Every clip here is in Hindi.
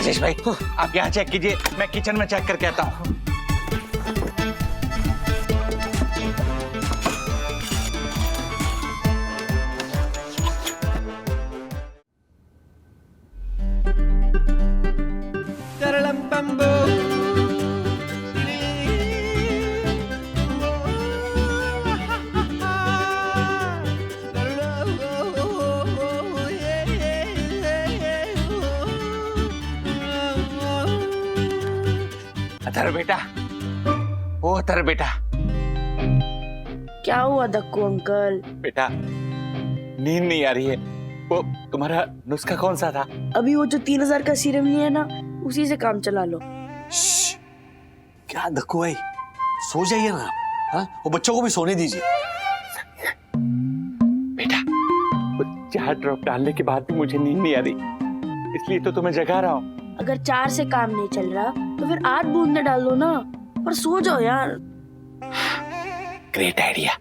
राजेश भाई आप यहाँ चेक कीजिए, मैं किचन में चेक करके आता हूँ। अतर बेटा, ओ अतर बेटा। क्या हुआ दक्कू अंकल? बेटा नींद नहीं आ रही है, वो तुम्हारा नुस्खा कौन सा था? अभी वो जो 3000 का सीरम नहीं है ना, उसी से काम चला लो। क्या दक्कू भाई, सो जाइए ना। हाँ, वो बच्चों को भी सोने दीजिए। बेटा वो 4 ड्रॉप डालने के बाद भी मुझे नींद नहीं आ रही, इसलिए तो तुम्हें जगा रहा हूँ। अगर 4 से काम नहीं चल रहा तो फिर 8 बूंदे डाल दो ना, और सो जाओ यार। Great idea.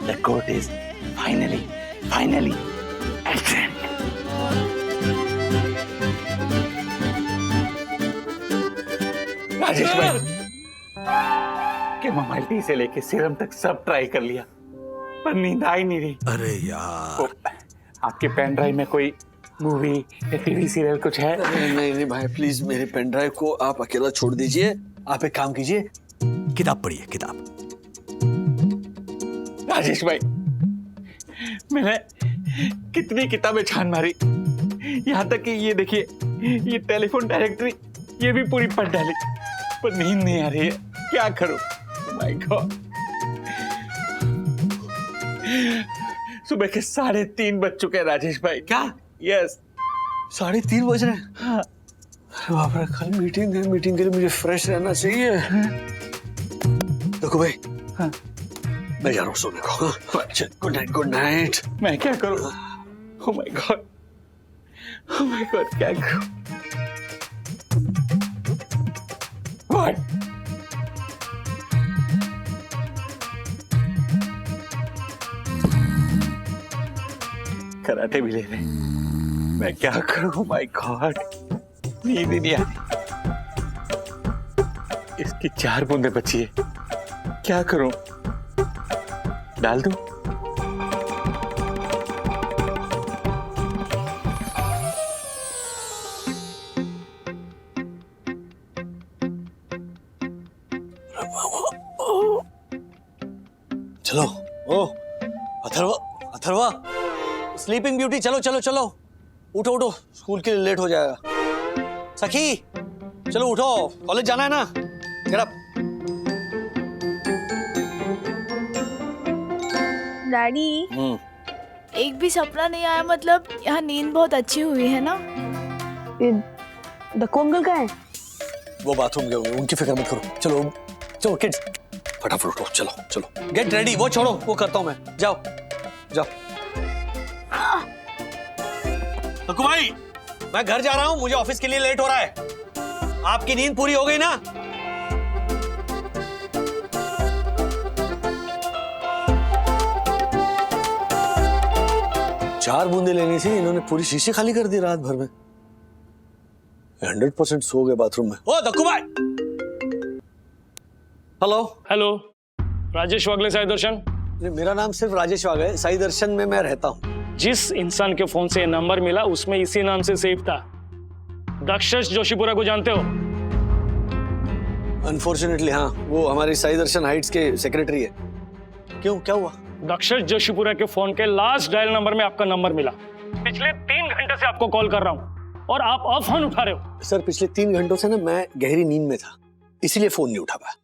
The court is finally excellent. Rajesh भाई के मल्टी से लेके सीरम तक सब ट्राई कर लिया, पर नींद आ ही नहीं रही। अरे यार, आपके पेन ड्राइव में कोई मूवी या टीवी सीरियल कुछ है? नहीं भाई, प्लीज मेरे पेन ड्राइव को आप अकेला छोड़ दीजिए। आप एक काम कीजिए, किताब पढ़िए, किताब। राजेश भाई मैंने कितनी किताबें छान मारी, यहाँ तक कि ये देखिए, ये टेलीफोन डायरेक्टरी ये भी पूरी पढ़ डाली, पर नींद नहीं आ रही है। क्या करूं? माय गॉड, सुबह के 3:30 बज चुके हैं राजेश भाई। क्या? यस, 3:30 बज रहे हैं। हाँ। अरे बाप रे, कल मीटिंग है, मीटिंग के लिए मुझे फ्रेश रहना चाहिए। देखो भाई, हाँ। मैं जा रहा हूँ सोने को। Good night, good night. मैं क्या करूं? Oh my God, oh my God, क्या करूं? व्हाट? कराटे भी ले रहे हैं। मैं क्या करूं? माय गॉड, नींद ही नहीं आती। इसकी 4 बूंदे बची है, क्या करूं? डाल दूं? चलो, ओ अथर्वा, अथर्वा, स्लीपिंग ब्यूटी, चलो चलो चलो, उठो उठो, स्कूल के लिए लेट हो जाएगा। सखी, चलो उठो, कॉलेज जाना है ना। Get up. डैडी, एक भी सपना नहीं आया? मतलब यहाँ नींद बहुत अच्छी हुई है ना? दक्कू अंकल कहाँ है? वो बाथरूम गए होंगे, उनकी फिक्र मत करो। चलो चलो किड्स, फटाफट उठो, चलो चलो, गेट रेडी। वो छोड़ो, वो करता हूँ मैं। जाओ जाओ। दक्कू भाई, मैं घर जा रहा हूँ, मुझे ऑफिस के लिए लेट हो रहा है। आपकी नींद पूरी हो गई ना? चार बूंदे लेनी थी, इन्होंने पूरी शीशी खाली कर दी रात भर में। 100% सो गए बाथरूम में। ओ दक्कू भाई, हेलो हेलो, राजेश वागले साई दर्शन। मेरा नाम सिर्फ राजेश वागले है, साई दर्शन में मैं रहता हूँ। जिस इंसान के फोन से ये नंबर मिला उसमें इसी नाम से सेव था। दक्षस जोशीपुरा को जानते हो? अनफॉर्चुनेटली हाँ, वो हमारी साई दर्शन हाइट्स के सेक्रेटरी है। क्यों, क्या हुआ? दक्षस जोशीपुरा के फोन के लास्ट डायल नंबर में आपका नंबर मिला। पिछले 3 घंटे से आपको कॉल कर रहा हूँ और आप ऑफ फोन उठा रहे हो। सर, पिछले 3 घंटों से ना मैं गहरी नींद में था, इसीलिए फोन नहीं उठा पाया।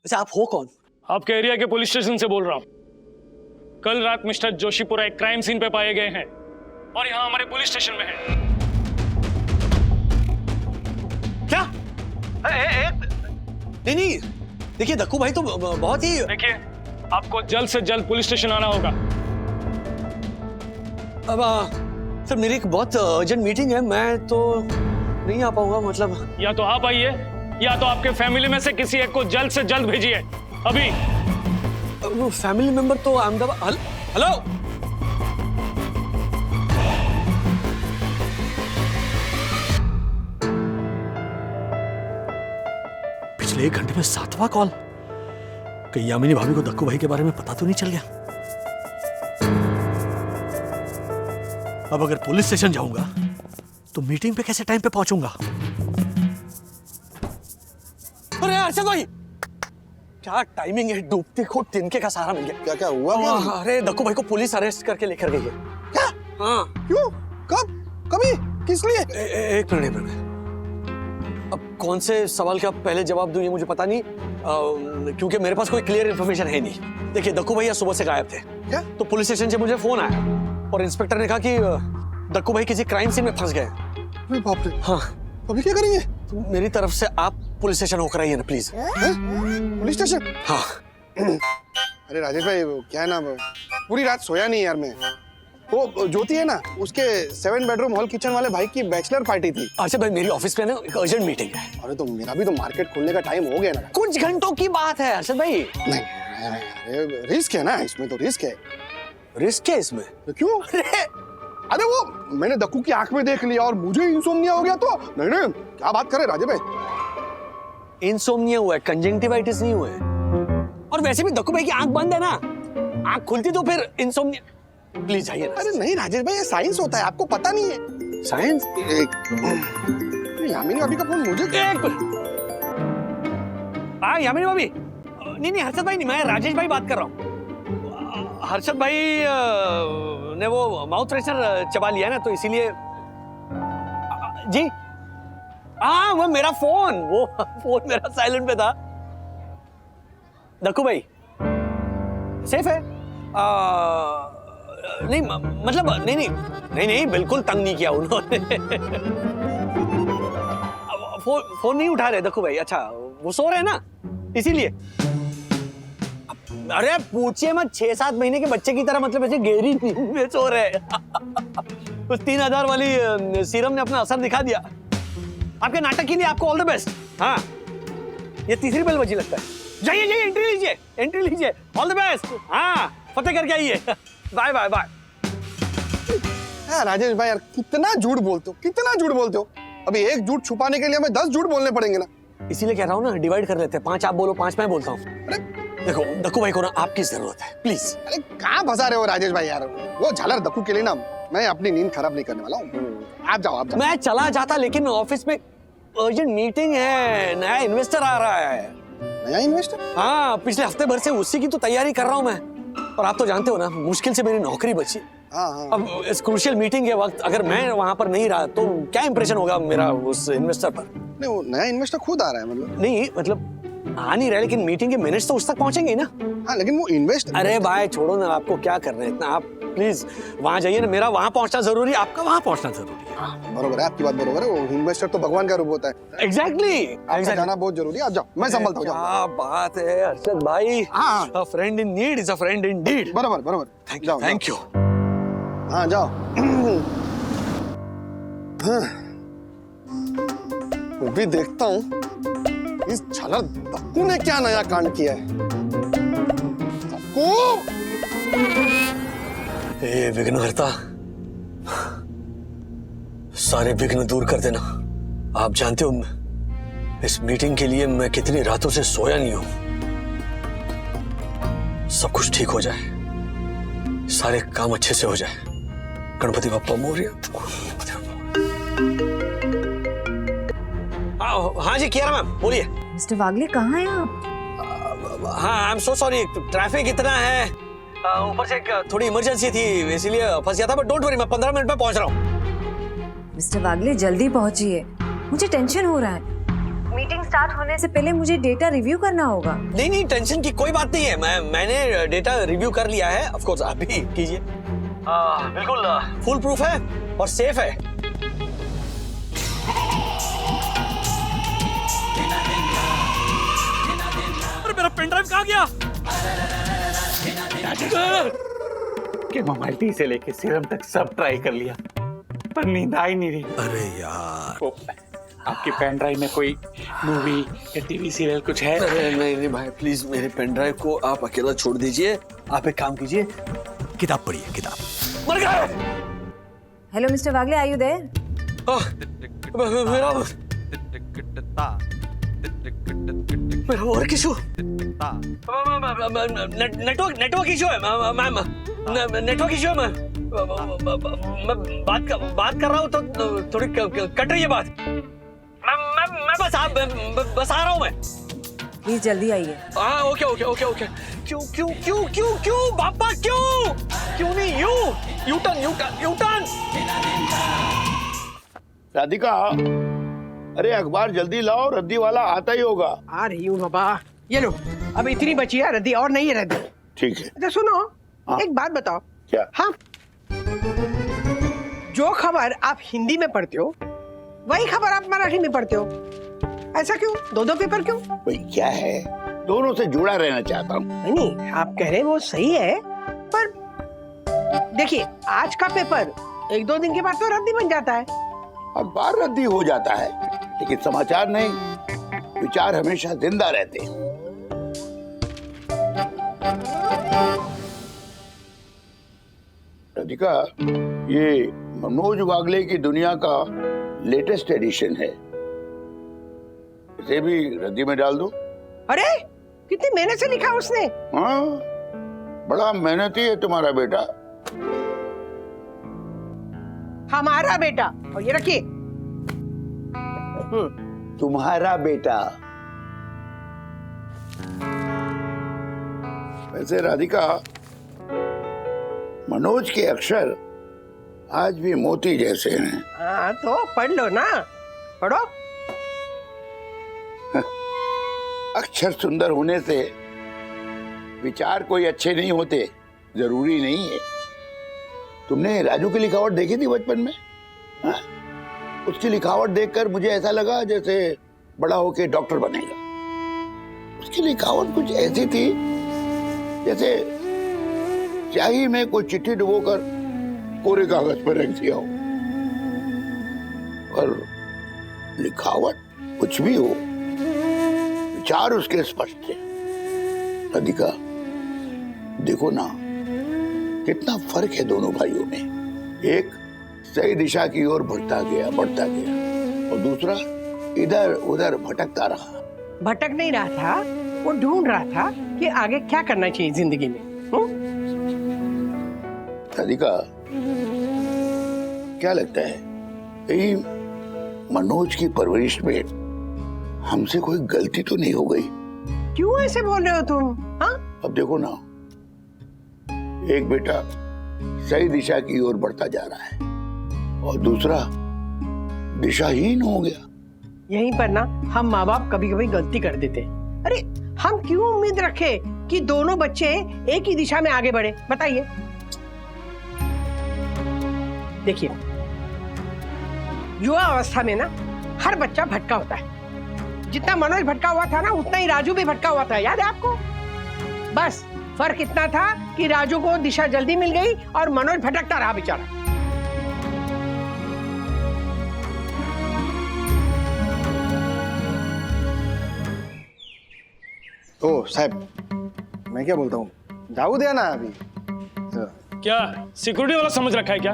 वैसे आप हो कौन? आपके एरिया के पुलिस स्टेशन से बोल रहा हूँ। कल रात मिस्टर जोशीपुरा एक क्राइम सीन पे पाए गए हैं और यहाँ हमारे पुलिस स्टेशन में है। क्या? नहीं, देखिए दक्कू भाई तो बहुत ही। देखिए, आपको जल्द से जल्द पुलिस स्टेशन आना होगा। अब सर मेरी एक बहुत अर्जेंट मीटिंग है, मैं तो नहीं आ पाऊंगा। मतलब या तो आप आइए या तो आपके फैमिली में से किसी एक को जल्द से जल्द भेजिए अभी। वो फैमिली मेंबर तो अहमदाबाद। हेलो पिछले 1 घंटे में 7वां कॉल। कहीं यामिनी भाभी को दक्कू भाई के बारे में पता तो नहीं चल गया? अब अगर पुलिस स्टेशन जाऊंगा तो मीटिंग पे कैसे टाइम पे पहुंचूंगा? अरे अर्षद भाई, क्या टाइमिंग है, डूबते को तिनके का सहारा मिल गया। क्या क्या हुआ क्या? अरे दक्कू भाई को पुलिस अरेस्ट करके लेकर गई है। क्या? हाँ क्यों? कब? कभी? किस लिए? एक मिनट। अब कौन से सवाल का पहले जवाब दूं ये मुझे पता नहीं, क्योंकि मेरे पास कोई क्लियर इन्फॉर्मेशन है नहीं। देखिए दक्कू भैया सुबह से गायब थे। क्या? तो पुलिस स्टेशन से मुझे फोन आया और इंस्पेक्टर ने कहा कि दक्कू भाई किसी क्राइम सीन में फंस गए। अरे बाप रे। हाँ अभी क्या करेंगे? तो मेरी तरफ से आप पुलिस स्टेशन होकर आइए ना प्लीज। हैं? Police station? हाँ अरे राजेश भाई, वो क्या है ना, पूरी रात सोया नहीं यार मैं। वो ज्योति है ना, उसके 7 बेडरूम हॉल किचन वाले भाई की बैचलर पार्टी थी। अच्छा भाई, मेरी ऑफिस पे ना एक अर्जेंट मीटिंग है। अरे तो मेरा भी तो मार्केट खोलने का टाइम हो गया ना। कुछ घंटों की बात है अर्षद भाई। नहीं, अरे रिस्क है ना इसमें, तो रिस्क है। रिस्क है इसमें? तो क्यों? अरे वो मैंने दक्कू की आंख में देख लिया और मुझे इंसोम्निया हो गया तो नहीं, क्या बात करे राजेश भाई। इंसोम्निया हुआ है, कंजंक्टिवाइटिस नहीं हुआ है। और वैसे भी दक्कू भाई की आंख बंद है ना, आंख खुलती तो फिर इंसोम्निया। प्लीज जाइए ना। अरे नहीं राजेश भाई, ये साइंस होता है, आपको पता नहीं है। साइंस? यामिनी भाभी का फोन मुझे। एक मिनट। हाँ यामिनी भाभी, नहीं हर्षद भाई नहीं, मैं राजेश भाई बात कर रहा हूँ। हर्षद भाई ने वो माउथ फ्रेशनर चबा लिया ना, तो इसीलिए। जी हाँ, वो मेरा फोन मेरा साइलेंट पे था। दक्कू भाई सेफ है? नहीं मतलब नहीं बिल्कुल तंग नहीं किया उन्होंने। फोन नहीं उठा रहे दक्कू भाई। अच्छा वो सो रहे हैं ना, इसीलिए। अरे पूछिए मत, 6-7 महीने के बच्चे की तरह, मतलब ऐसे गहरी नींद में सो रहे हैं। उस 3000 वाली सीरम ने अपना असर दिखा दिया। आपके नाटक के लिए आपको ऑल द बेस्ट। हाँ ये तीसरी बेल बजी लगता है। जाइए एंट्री लीजिए। All the best. हाँ फतेह करके आइए। Bye bye bye. राजेश भाई यार, कितना झूठ बोलते हो। अभी एक झूठ छुपाने के लिए हमें 10 झूठ बोलने पड़ेंगे ना। इसीलिए कह रहा हूँ ना, डिवाइड कर लेते हैं। 5 आप बोलो, 5 मैं बोलता हूँ। अरे देखो दक्कू भाई को ना आपकी जरूरत है, प्लीज। अरे कहाँ फंसा रहे हो राजेश भाई यार, वो झालर दक्कू के लिए ना मैं अपनी नींद खराब नहीं करने वाला हूँ। आप जाओ। मैं चला जाता, लेकिन ऑफिस में अर्जेंट मीटिंग है, नया इन्वेस्टर आ रहा है। नया इन्वेस्टर? हाँ पिछले हफ्ते भर से उसी की तो तैयारी कर रहा हूँ मैं। और आप तो जानते हो ना, मुश्किल से मेरी नौकरी बची। हाँ। अब इस क्रूशियल मीटिंग के वक्त अगर मैं वहां पर नहीं रहा तो क्या इंप्रेशन होगा मेरा उस इन्वेस्टर पर? नहीं, वो नया इन्वेस्टर खुद आ रहा है मतलब। नहीं मतलब आ नहीं रहा, लेकिन मीटिंग के मिनट्स तो उस तक पहुंचेंगे ना। हाँ लेकिन वो इन्वेस्ट। अरे भाई छोड़ो ना, आपको क्या करना है इतना। आप प्लीज वहां जाइए ना, मेरा वहां पहुंचना जरूरी है, आपका वहां पहुंचना जरूरी है। बरोबर है, आपकी बात बरोबर है। वो इन्वेस्टर तो भगवान का रूप होता है। एग्जैक्टली आपका जाना बहुत जरूरी है। आप जाओ, मैं संभलता हूँ। क्या बात है अर्षद भाई। हाँ। A friend in need is a friend indeed। बरोबर। Thank you. हाँ जाओ। मैं भी देखता हूँ इस झालर दक्कू ने क्या नया कांड किया है। दक्कू! हे विघ्नहर्ता, सारे विघ्न दूर कर देना। आप जानते हो इस मीटिंग के लिए मैं कितनी रातों से सोया नहीं हूं। सब कुछ ठीक हो जाए, सारे काम अच्छे से हो जाए। गणपति बप्पा मोरया। हाँ जी कियारा मैम बोलिए। मिस्टर वागले कहाँ हैं आप? हाँ I am so sorry, traffic इतना है, ऊपर से थोड़ी इमरजेंसी थी इसीलिए फंस गया था। बट डोंट वरी, मैं 15 मिनट में पहुंच रहा हूँ। मिस्टर वागले जल्दी पहुंचिए, मुझे टेंशन हो रहा है। मीटिंग स्टार्ट होने से पहले मुझे डेटा रिव्यू करना होगा। नहीं टेंशन की कोई बात नहीं है, मैंने डेटा रिव्यू कर लिया है। ऑफ कोर्स आप भी कीजिए। बिल्कुल फुल प्रूफ है और सेफ है। अरे मेरा पेन ड्राइव कहाँ गया? कि मोबाइल से लेके सीरम तक सब ट्राई कर लिया, पर नींद आ ही नहीं रही। अरे यार, वो, आपकी पेन ड्राइव में कोई मूवी या टीवी सीरियल कुछ है? अरे नहीं भाई, प्लीज मेरे पेन ड्राइव को आप अकेला छोड़ दीजिए। आप एक काम कीजिए, किताब पढ़िए, किताब। मर गए। Hello mister Wagle, are you there? मेरा वर्क इशू, नेटवर्क इशू है मैम, नेटवर्क इशू है मैम। मैं बात कर रहा हूँ तो थोड़ी कट रही है बात। मैं बस आ रहा हूँ मैं। प्लीज जल्दी आइए। हाँ ओके ओके ओके ओके। क्यों पापा, क्यों नहीं? U turn. राधिका, अरे अखबार जल्दी लाओ, रद्दी वाला आता ही होगा। आ रही हूँ बाबा। ये लो, अब इतनी बची है रद्दी, और नहीं है रद्दी। ठीक है। अच्छा सुनो, हाँ? एक बात बताओ। क्या? हाँ, जो खबर आप हिंदी में पढ़ते हो वही खबर आप मराठी में पढ़ते हो, ऐसा क्यों? दो पेपर क्यों? भाई क्या है, दोनों से जुड़ा रहना चाहता हूँ। नहीं, आप कह रहे हैं वो सही है, पर देखिए आज का पेपर 1-2 दिन के बाद तो रद्दी बन जाता है। अखबार रद्दी हो जाता है, लेकिन समाचार नहीं, विचार हमेशा जिंदा रहते हैं। राधिका, ये मनोज वागले की दुनिया का लेटेस्ट एडिशन है, इसे भी रद्दी में डाल दो। अरे कितनी मेहनत से लिखा उसने। हाँ, बड़ा मेहनती है तुम्हारा बेटा। हमारा बेटा, और ये रखिए। तुम्हारा बेटा। वैसे राधिका, मनोज के अक्षर आज भी मोती जैसे हैं। हाँ तो पढ़ लो ना, पढ़ो। अक्षर सुंदर होने से विचार कोई अच्छे नहीं होते, जरूरी नहीं है। तुमने राजू की लिखावट देखी थी बचपन में? हाँ? उसकी लिखावट देखकर मुझे ऐसा लगा जैसे बड़ा होके डॉक्टर बनेगा। उसकी लिखावट कुछ ऐसी थी जैसे स्याही में कोई चिट्ठी डुबोकर कोरे कागज पर रख दिया हो। और लिखावट कुछ भी हो, विचार उसके स्पष्ट थे। राधिका, देखो ना, कितना फर्क है दोनों भाइयों में। एक सही दिशा की ओर बढ़ता गया, और दूसरा इधर उधर भटकता रहा। भटक नहीं रहा था, वो ढूंढ रहा था कि आगे क्या करना चाहिए जिंदगी में। राधिका, क्या लगता है, कहीं मनोज की परवरिश में हमसे कोई गलती तो नहीं हो गई? क्यों ऐसे बोल रहे हो तुम? हाँ? अब देखो ना, एक बेटा सही दिशा की ओर बढ़ता जा रहा है और दूसरा दिशाहीन हो गया। यहीं पर ना हम माँ बाप कभी कभी गलती कर देते। अरे हम क्यों उम्मीद रखें कि दोनों बच्चे एक ही दिशा में आगे बढ़े? बताइए। देखिए, युवा अवस्था में ना हर बच्चा भटका होता है। जितना मनोज भटका हुआ था ना, उतना ही राजू भी भटका हुआ था, याद है आपको? बस फर्क इतना था कि राजू को दिशा जल्दी मिल गई और मनोज भटकता रहा बेचारा। ओ साहब, मैं क्या बोलता हूँ, जाऊ दिया ना अभी। क्या सिक्योरिटी वाला समझ रखा है क्या?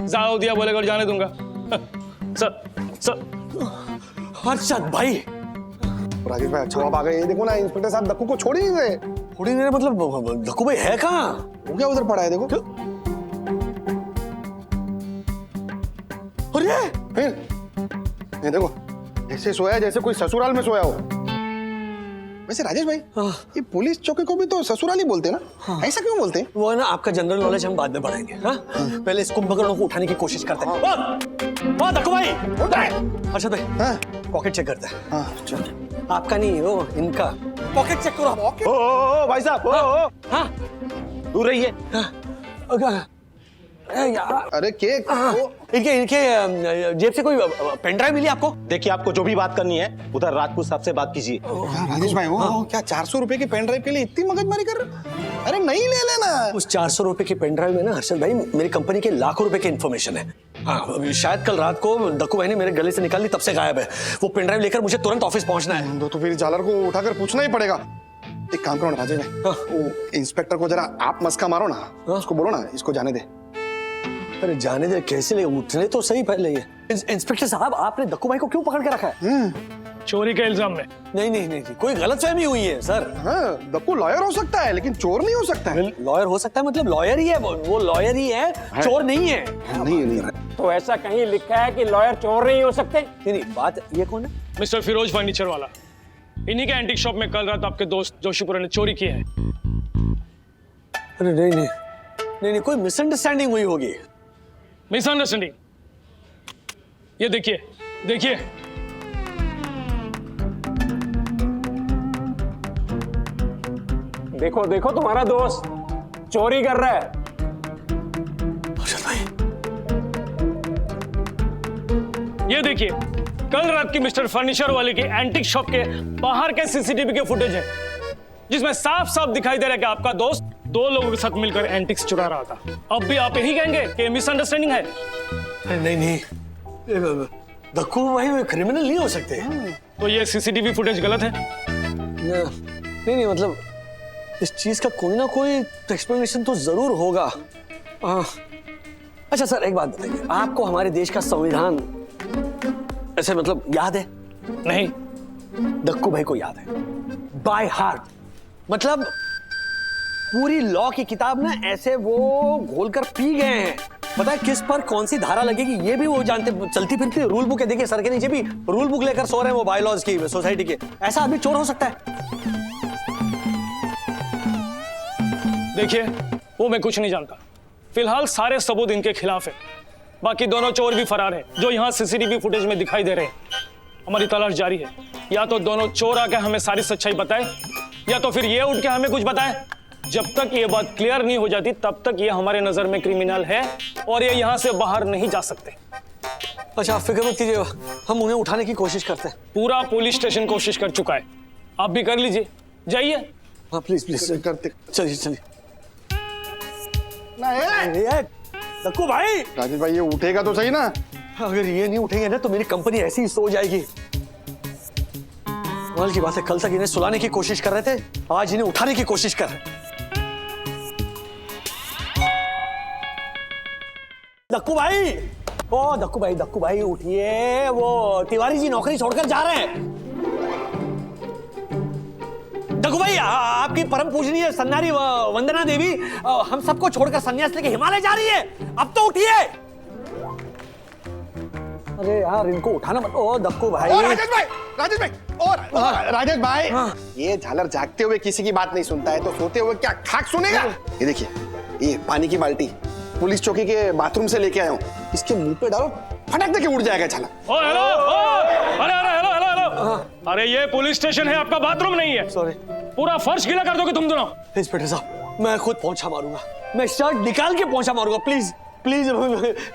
जाओ दिया बोलेगा और जाने दूंगा। सर हर्षद भाई, राजेश भाई अच्छा आप आ गए। ये देखो ना, इंस्पेक्टर साहब दक्कू को छोड़ ही नहीं गए। थोड़ी देर मतलब दक्कू भाई है कहाँ? वो क्या उधर पड़ा है, देखो। अरे फिर ये देखो, ऐसे सोया जैसे कोई ससुराल में सोया हो। वैसे राजेश भाई, ये पुलिस चौकी को भी तो ससुराल ही बोलते हैं ना? ऐसा क्यों बोलते हैं? वो है ना, आपका जनरल नॉलेज हम बाद में बढ़ाएंगे। हाँ? पहले इस कुंभकर्णों को उठाने की कोशिश करते हैं। दक्कू भाई, हर्षद भाई, हाँ पॉकेट चेक करते हैं। हाँ चल। आपका नहीं, वो इनका पॉकेट चेक करो। ओ भाई साहब, ओ हाँ दूर रहिए। यार, अरे केक इनके जेब से कोई पेन ड्राइव मिली आपको? देखिए, आपको जो भी बात करनी है उधर राजपूत साहब से बात कीजिए। राजेश भाई, वो क्या 400 रुपए की पेन ड्राइव के लिए इतनी मगजमारी कर रहे हो? अरे नहीं ले लेना। उस 400 रुपए की पेन ड्राइव में ना हर्षद भाई मेरी कंपनी के लाखों रुपए की इन्फॉर्मेशन है। हाँ, शायद कल रात को दक्कू भाई ने मेरे गले से निकाल ली, तब से गायब है। वो पेन ड्राइव लेकर मुझे तुरंत ऑफिस पहुंचना है। तो फिर झालर को उठाकर पूछना ही पड़ेगा। एक काम करो ना राजेश भाई, वो इंस्पेक्टर को जरा आप मस्का मारो ना, उसको बोलो ना इसको जाने दे। अरे जाने दे कैसे ले, उठने तो सही पहले ये। इंस्पेक्टर साहब आपने दक्कू भाई को क्यों पकड़ के रखा है? चोरी के इल्जाम में। नहीं नहीं नहीं, कोई गलतफहमी हुई है सर। हाँ, दक्कू लॉयर हो सकता है लेकिन चोर नहीं हो सकता है। लॉयर हो सकता है मतलब लॉयर ही है वो लॉयर ही है, चोर नहीं है। नहीं तो ऐसा कहीं लिखा है कि लॉयर चोर नहीं हो सकते? नहीं बात ये कौन है? मिस्टर फिरोज फर्नीचर वाला, इन्हीं के एंटीक शॉप में कल रात आपके दोस्त जोशीपुरा ने चोरी की है। अरे नहीं नहीं नहीं नहीं, कोई मिसअंडरस्टैंडिंग हुई होगी। मिसअंडरस्टैंडिंग? ये देखिए देखिए, देखो देखो तुम्हारा दोस्त चोरी कर रहा है। हर्षद भाई ये देखिए, कल रात की मिस्टर फर्नीचर वाले की एंटीक शॉप के बाहर के सीसीटीवी के फुटेज है, जिसमें साफ साफ दिखाई दे रहा है कि आपका दोस्त 2 लोगों के साथ मिलकर एंटिक्स चुरा रहा था। अब भी आप यही कहेंगे कि मिसअंडरस्टैंडिंग है? नहीं नहीं, दक्कू भाई क्रिमिनल नहीं हो सकते। तो ये सीसीटीवी फुटेज गलत है? नहीं नहीं, मतलब इस चीज का कोई ना कोई एक्सप्लेनेशन तो जरूर होगा। अच्छा सर, एक बात बताइए, आपको हमारे देश का संविधान ऐसे मतलब याद है? नहीं। दक्कू भाई को याद है बाय हार्ट, मतलब पूरी लॉ की किताब ना ऐसे वो घोल कर पी गए हैं। पता है किस पर कौन सी धारा लगेगी ये भी वो जानते। चलती फिरती रूल बुक है, देखिए सर के नीचे भी रूल बुक लेकर सो रहे हैं वो बाय लॉज की, सोसाइटी के। ऐसा आदमी चोर हो सकता है? देखिए, वो मैं कुछ नहीं जानता। फिलहाल सारे सबूत इनके खिलाफ है। बाकी दोनों चोर भी फरार हैं, जो यहाँ सीसीटीवी फुटेज में दिखाई दे रहे हैं। हमारी तलाश जारी है। या तो दोनों चोर आके हमें सारी सच्चाई बताए, या तो फिर ये उठ के हमें कुछ बताए। जब तक ये बात क्लियर नहीं हो जाती तब तक ये हमारे नजर में क्रिमिनल है और ये यहाँ से बाहर नहीं जा सकते। अच्छा, आप फिक्र मत कीजिए, हम उन्हें उठाने की कोशिश करते हैं। पूरा पुलिस स्टेशन कोशिश कर चुका है, आप भी कर लीजिए, जाइए। हाँ प्लीज प्लीज करते। चलिए चलिए। नहीं दक्कू भाई, राजेश भाई ये उठेगा तो सही ना। अगर ये नहीं उठेंगे ना तो मेरी कंपनी ऐसी ही सो जाएगी। कमाल की बात है, कल तक इन्हें सुलाने की कोशिश कर रहे थे, आज इन्हें उठाने की कोशिश कर रहे हैं। दक्कू भाई, ओ दक्कू भाई उठिए, वो तिवारी जी नौकरी छोड़कर जा रहे हैं। दक्कू भाई, आपकी परम पूजनीय सन्नारी वंदना देवी हम सबको छोड़कर संन्यास लेके हिमालय जा रही है। अब तो उठिए। अरे यार, इनको उठाना मत। ओ दक्कू भाई, राजेश भाई और राजेश भाई, ये झालर जागते हुए किसी की बात नहीं सुनता है तो सोते हुए क्या खाक सुनेगा? ये देखिए, ये पानी की बाल्टी पुलिस चौकी के बाथरूम से लेके आया हूँ, इसके मुंह पे डालो, फटक देके उड़ जाएगा झालर। ओ हेलो, अरे अरे ये पुलिस स्टेशन है, आपका बाथरूम नहीं है। सॉरी। पूरा फर्श गीला कर दोगे तुम दोनों। इंस्पेक्टर साहब, मैं खुद पोंछा मारूंगा, मैं शर्ट निकाल के पोंछा मारूंगा। प्लीज प्लीज,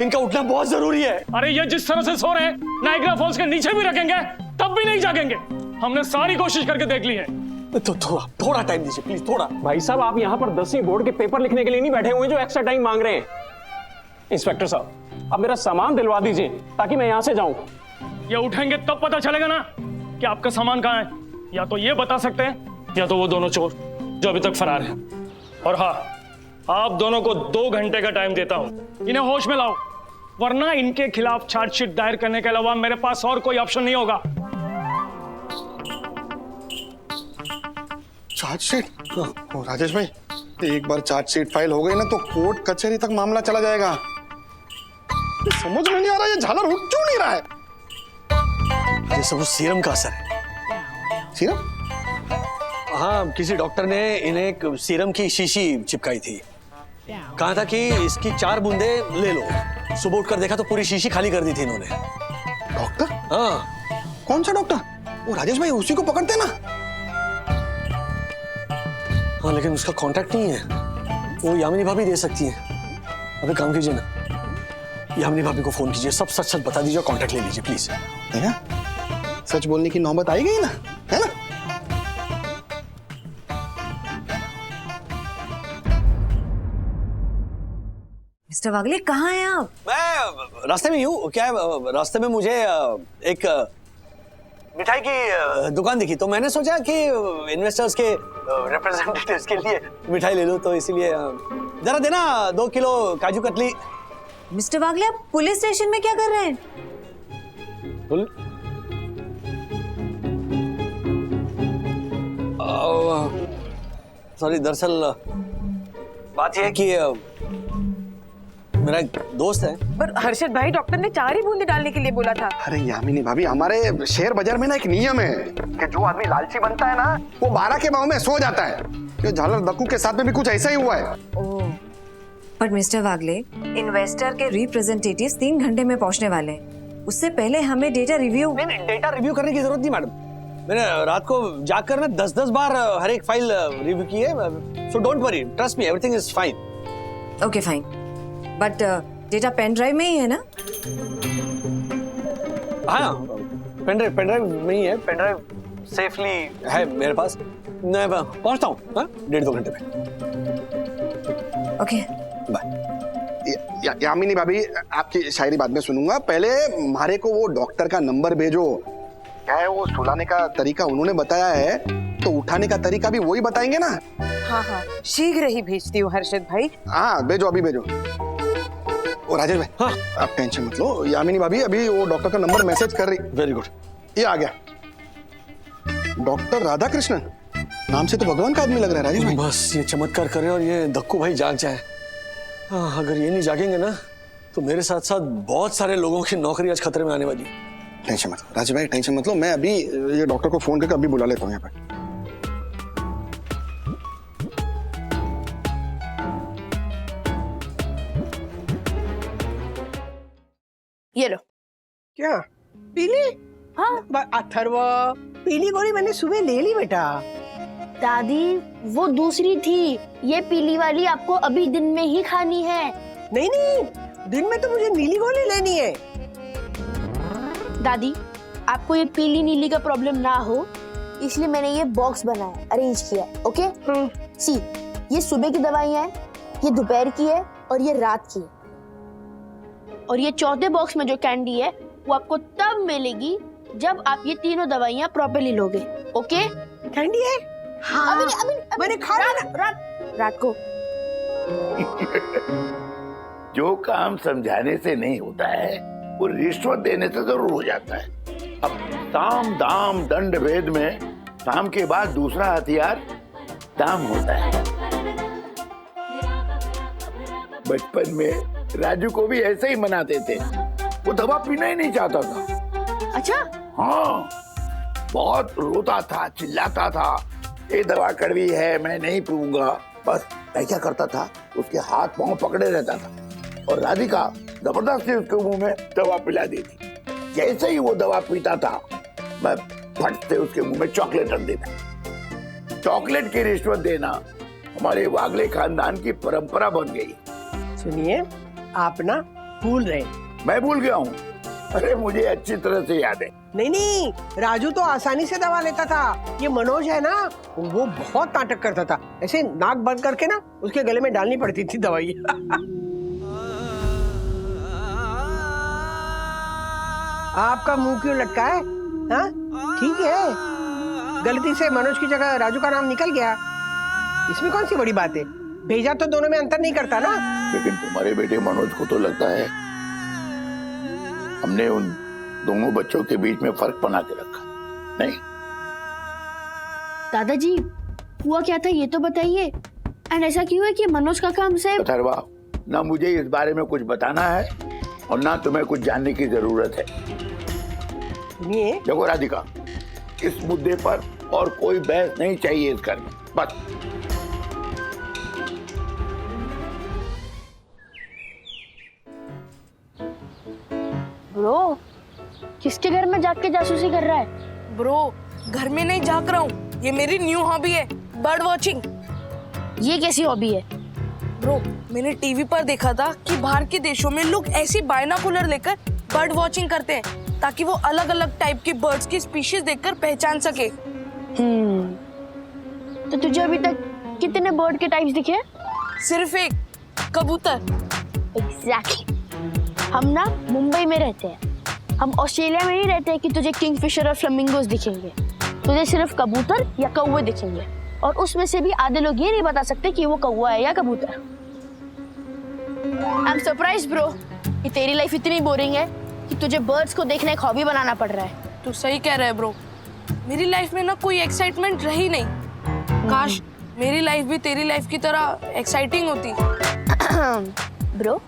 इनका उठना बहुत जरूरी है। अरे ये जिस तरह से सो रहे हैं, नाइग्रा फॉल्स के नीचे भी रखेंगे तब भी नहीं जागेंगे। हमने सारी कोशिश करके देख ली है। तो थोड़ा टाइम दीजिए प्लीज, थोड़ा। भाई साहब, आप यहाँ पर 10वीं बोर्ड के पेपर लिखने के लिए नहीं बैठे हुए जो एक्स्ट्रा टाइम मांग रहे हैं। इंस्पेक्टर साहब, अब मेरा सामान दिलवा दीजिए ताकि मैं यहाँ से जाऊं। ये उठेंगे तब पता चलेगा ना कि आपका सामान कहाँ है। या तो ये बता सकते हैं, या तो वो दोनों चोर जो अभी तक फरार हैं। और हाँ, आप दोनों को 2 घंटे का टाइम देता हूं, इन्हें होश में लाओ, वरना इनके खिलाफ चार्जशीट दायर करने के अलावा मेरे पास और कोई ऑप्शन नहीं होगा। चार्जशीट? राजेश भाई, एक बार चार्जशीट फाइल हो गई ना तो कोर्ट कचहरी तक मामला चला जाएगा। समझ में नहीं आ रहा ये झालर उठ क्यों नहीं रहा है। ये सब सीरम का असर है। सीरम? हाँ, किसी डॉक्टर ने इन्हें एक सीरम की शीशी चिपकाई थी। कहा था कि इसकी 4 बूंदे ले लो। सुबह उठकर देखा तो पूरी शीशी खाली कर दी थी इन्होंने। डॉक्टर? हाँ। कौन सा डॉक्टर? वो राजेश भाई उसी को पकड़ते ना। हाँ, लेकिन उसका कांटेक्ट नहीं है। वो यामिनी भाभी दे सकती है। अबे काम कीजिए ना, यामिनी भाभी को फोन कीजिए, सब सच सच बता दीजिए, कांटेक्ट ले लीजिए प्लीज। है ना? सच बोलने की नौबत आई गई ना, है ना? मिस्टर वागले कहाँ हैं आप? मैं रास्ते में ही हूँ। क्या है, रास्ते में मुझे एक मिठाई की दुकान दिखी, तो मैंने सोचा कि इन्वेस्टर्स के रिप्रेजेंटेटिव्स के लिए मिठाई ले लूँ, तो इसीलिए जरा देना 2 किलो काजू कतली। मिस्टर वागले आप पुलिस स्टेशन में क्या कर रहे हैं? सॉरी, दरअसल बात यह है कि मेरा एक दोस्त है। पर हर्षद भाई, डॉक्टर ने 4 ही बूंदे डालने के लिए बोला था। अरे यामिनी भाभी, हमारे शेयर बाजार में ना एक नियम है कि जो आदमी लालची बनता है ना, वो 12 के भाव में सो जाता है। ये झालर दक्कू के साथ में भी कुछ ऐसा ही हुआ है। पर मिस्टर वागले, इन्वेस्टर के रिप्रेजेंटेटिव्स 3 घंटे में पहुंचने वाले हैं। उससे पहले हमें डेटा रिव्यू। नहीं, डेटा रिव्यू करने की जरूरत नहीं मैडम। मैंने रात को जाकर ना 10-10 बार हर एक फाइल रिव्यू की है। So don't worry, trust me, everything is fine. Okay fine, but data pen drive में ही है ना? हाँ, पेन ड्राइव में ही है। पेन ड्राइव सेफली है मेरे पास। मैं पहुंचता हूँ 1.5-2 घंटे में। Okay bye. यामिनी भाभी, आपकी शायरी बाद में सुनूंगा, पहले हमारे को वो डॉक्टर का नंबर भेजो। क्या है, वो सुलाने का तरीका उन्होंने बताया है, तो उठाने का तरीका भी वही बताएंगे ना? हाँ हाँ, शीघ्र ही भेजती हूँ हर्षद भाई। हाँ भेजो, अभी भेजो। और राजेश भाई, हाँ आप टेंशन मत लो। यामिनी भाभी अभी वो डॉक्टर का नंबर मैसेज कर रही। वेरी गुड, ये आ गया। डॉक्टर राधा कृष्णन नाम से तो भगवान का आदमी लग रहा है राजेश भाई। बस ये चमत्कार करे और ये दक्कू भाई जाग जाए। अगर ये नहीं जागेंगे ना, तो मेरे साथ साथ बहुत सारे लोगों की नौकरी आज खतरे में आने वाली है। टेंशन मत लो राजेश भाई, टेंशन मत लो। मैं अभी ये डॉक्टर को फोन करके अभी बुला लेता हूँ यहाँ पे। ये लो। क्या पीली? हाँ। अथर्व, पीली गोली मैंने सुबह ले ली बेटा। दादी वो दूसरी थी, ये पीली वाली आपको अभी दिन में ही खानी है। नहीं नहीं, दिन में तो मुझे नीली गोली लेनी है। दादी आपको ये पीली नीली का प्रॉब्लम ना हो, इसलिए मैंने ये बॉक्स बनाया, अरेंज किया। ओके सी, ये सुबह की दवाइयाँ हैं, ये दोपहर की है और ये रात की है। और ये चौथे बॉक्स में जो कैंडी है वो आपको तब मिलेगी जब आप ये तीनों दवाइयाँ प्रॉपर्ली लोगे। ओके? कैंडी है? हाँ, अभी मैंने खा लिया। रात को। जो काम समझाने से नहीं होता है, वो रिश्वत देने से जरूर हो जाता है। अब साम दाम दंड भेद में साम के बाद दूसरा हथियार दाम होता है। बचपन में राजू को भी ऐसे ही मनाते थे, वो दवा पीना ही नहीं चाहता था। अच्छा? हाँ, बहुत रोता था, चिल्लाता था, ये दवा कड़वी है, मैं नहीं पीऊंगा। बस मैं क्या करता था, उसके हाथ पांव पकड़े रहता था और राधिका जबरदस्ती उसके मुंह में दवा पिला देती। जैसे ही वो दवा पीता था, मैं फट से उसके मुंह में चॉकलेट रख देता। चॉकलेट की रिश्वत देना हमारे वागले खानदान की परंपरा बन गई। सुनिए, आप ना भूल रहे। मैं भूल गया हूँ? अरे मुझे अच्छी तरह से याद है। नहीं नहीं, राजू तो आसानी से दवा लेता था। ये मनोज है ना, वो बहुत नाटक करता था। ऐसे नाक बंद करके ना उसके गले में डालनी पड़ती थी दवाई। आपका मुंह क्यों लटका है? हाँ ठीक है, गलती से मनोज की जगह राजू का नाम निकल गया, इसमें कौन सी बड़ी बात है? भेजा तो दोनों में अंतर नहीं करता ना। लेकिन तुम्हारे बेटे मनोज को तो लगता है हमने उन दोनों बच्चों के बीच में फर्क बना के रखा। नहीं दादाजी, हुआ क्या था ये तो बताइए। एंड ऐसा क्यों है कि मनोज काका हमसे। अथर्वा, ना मुझे इस बारे में कुछ बताना है और ना तुम्हें कुछ जानने की जरूरत है। सुनिए, देखो राधिका, इस मुद्दे पर और कोई बहस नहीं चाहिए इस घर में, बस। ब्रो, किसके घर में जाके जासूसी कर रहा है? ब्रो, घर में नहीं झांक रहा हूँ, ये मेरी न्यू हॉबी है, बर्ड वॉचिंग। ये कैसी हॉबी है? ब्रो, मैंने टीवी पर देखा था कि बाहर के देशों में लोग ऐसी बायनोकुलर लेकर बर्ड वॉचिंग करते हैं ताकि वो अलग अलग टाइप के बर्ड्स की स्पीशीज देखकर पहचान सके। तो तुझे अभी तक कितने बर्ड के टाइप्स दिखे? सिर्फ एक, कबूतर। एग्जैक्टली हम ना मुंबई में रहते हैं, हम ऑस्ट्रेलिया में नहीं रहते हैं कि तुझे किंगफिशर और फ्लेमिंगोज दिखेंगे, तुझे सिर्फ कबूतर या कौवे दिखेंगे, और उसमें से भी आधे लोग ये नहीं बता सकते कि वो कौवा है या कबूतर। आई एम सरप्राइज ब्रो कि तेरी लाइफ इतनी बोरिंग है कि तुझे बर्ड्स को देखने एक हॉबी बनाना पड़ रहा है। तू सही कह रहा है ब्रो, मेरी लाइफ में ना कोई एक्साइटमेंट रही नहीं। काश मेरी लाइफ भी तेरी लाइफ की तरह एक्साइटिंग होती। ब्रो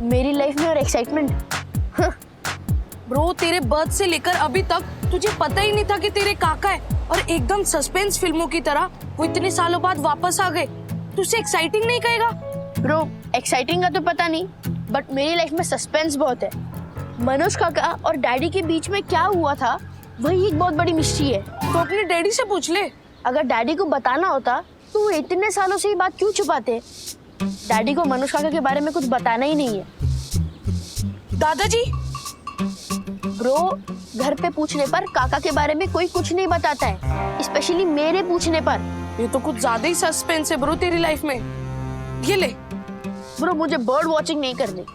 मेरी लाइफ में और एक्साइटमेंट? ब्रो तेरे बर्थ से लेकर अभी तक तुझे पता ही नहीं था कि तेरे काका है, और एकदम सस्पेंस फिल्मों की तरह वो इतने सालों बाद वापस आ गए। तुझसे एक्साइटिंग नहीं कहेगा? ब्रो एक्साइटिंग का तो पता नहीं, बट मेरी लाइफ में सस्पेंस बहुत है। मनोज काका और डैडी के बीच में क्या हुआ था वही एक बहुत बड़ी मिस्ट्री है। तो अपने डैडी से पूछ ले। अगर डैडी को बताना होता तो वो इतने सालों से ये बात क्यों छुपाते? डैडी को मनोज काका के बारे में कुछ बताना ही नहीं है। दादाजी? ब्रो घर पे पूछने पर काका के बारे में कोई कुछ नहीं बताता है, स्पेशली मेरे पूछने पर। ये तो कुछ ज्यादा ही सस्पेंस है ब्रो तेरी लाइफ में। ये ले। ब्रो मुझे बर्ड वॉचिंग नहीं करनी।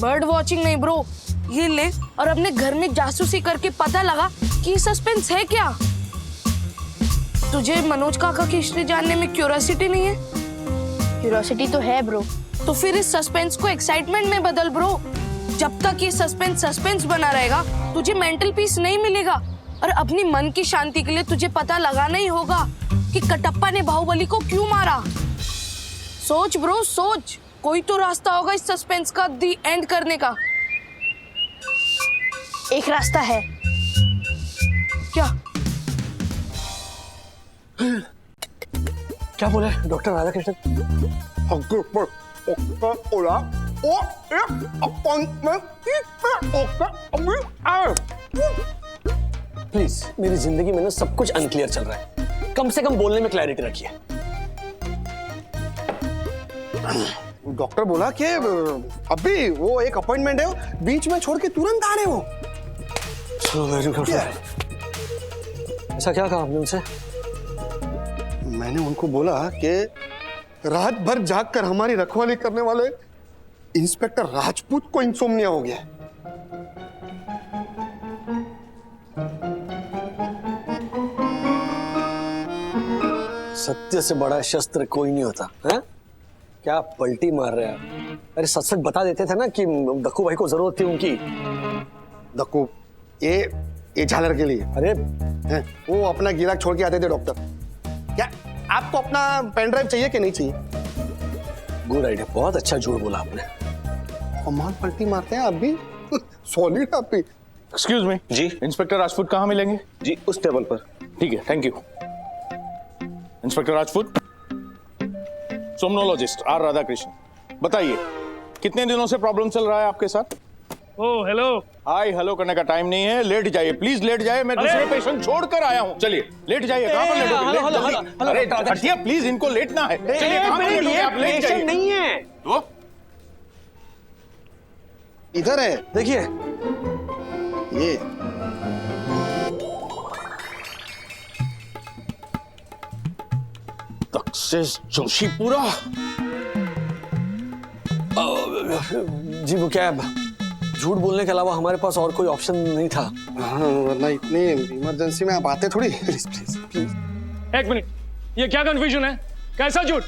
बर्ड वॉचिंग नहीं ब्रो, ये ले और अपने घर में जासूसी करके पता लगा कि सस्पेंस है क्या। तुझे मनोज काका की हिस्ट्री जानने में क्यूरियोसिटी नहीं है? क्यूरियोसिटी तो है ब्रो। तो फिर इस सस्पेंस को एक्साइटमेंट में बदल ब्रो। जब तक ये सस्पेंस बना रहेगा तुझे मेंटल पीस नहीं मिलेगा, और अपनी मन की शांति के लिए तुझे पता लगाना ही होगा कि कटप्पा ने बाहुबली को क्यों मारा। सोच ब्रो सोच, कोई तो रास्ता होगा इस सस्पेंस का दी एंड करने का। एक रास्ता है। क्या? क्या बोला डॉक्टर राधाकृष्णन? प्लीज मेरी जिंदगी में ना सब कुछ अनक्लियर चल रहा है, कम से कम बोलने में क्लैरिटी रखिए। डॉक्टर बोला कि अभी वो एक अपॉइंटमेंट है, बीच में छोड़ के तुरंत आ रहे हो। चलो वेरी गुड। ऐसा क्या कहा आपने उनसे? मैंने उनको बोला कि रात भर जाग कर हमारी रखवाली करने वाले इंस्पेक्टर राजपूत को इंसोम्निया हो गया है। सत्य से बड़ा शस्त्र कोई नहीं होता है? क्या पलटी मार रहे हैं? अरे सच सच बता देते थे ना कि दक्कू भाई को जरूरत थी उनकी। दक्कू ये झालर के लिए। अरे हैं, वो अपना गिराक छोड़ के आते थे डॉक्टर। क्या आपको अपना पेन ड्राइव चाहिए कि नहीं चाहिए? गुड आइडिया, बहुत अच्छा झूठ बोला आपने। कमाल पलटी मारते हैं आप भी। सॉलिड आप भी। एक्सक्यूज मी जी इंस्पेक्टर राजपूत कहाँ मिलेंगे? जी उस टेबल पर। ठीक है, thank you. Inspector Rajput, somnologist R Radhakrishnan, बताइए कितने दिनों से प्रॉब्लम चल रहा है आपके साथ? ओ हेलो। हाय हेलो करने का टाइम नहीं है, लेट जाइए प्लीज, लेट जाइए, मैं दूसरे पेशेंट छोड़ कर आया हूँ। चलिए लेट जाइए। कहाँ पर लेट होगे? अरे हटिए प्लीज, इनको लेटना है। चलिए कहाँ पर लेटोगे आप? लेट जाइए। नहीं है तो इधर है, देखिए ये तक्षेश जोशीपुरा। जी वो क्या है, झूठ बोलने के अलावा हमारे पास और कोई ऑप्शन नहीं था। हाँ, वरना इतनी इमरजेंसी में आप आते थोड़ी। Please please please. एक मिनट, ये क्या कंफ्यूजन है? कैसा झूठ?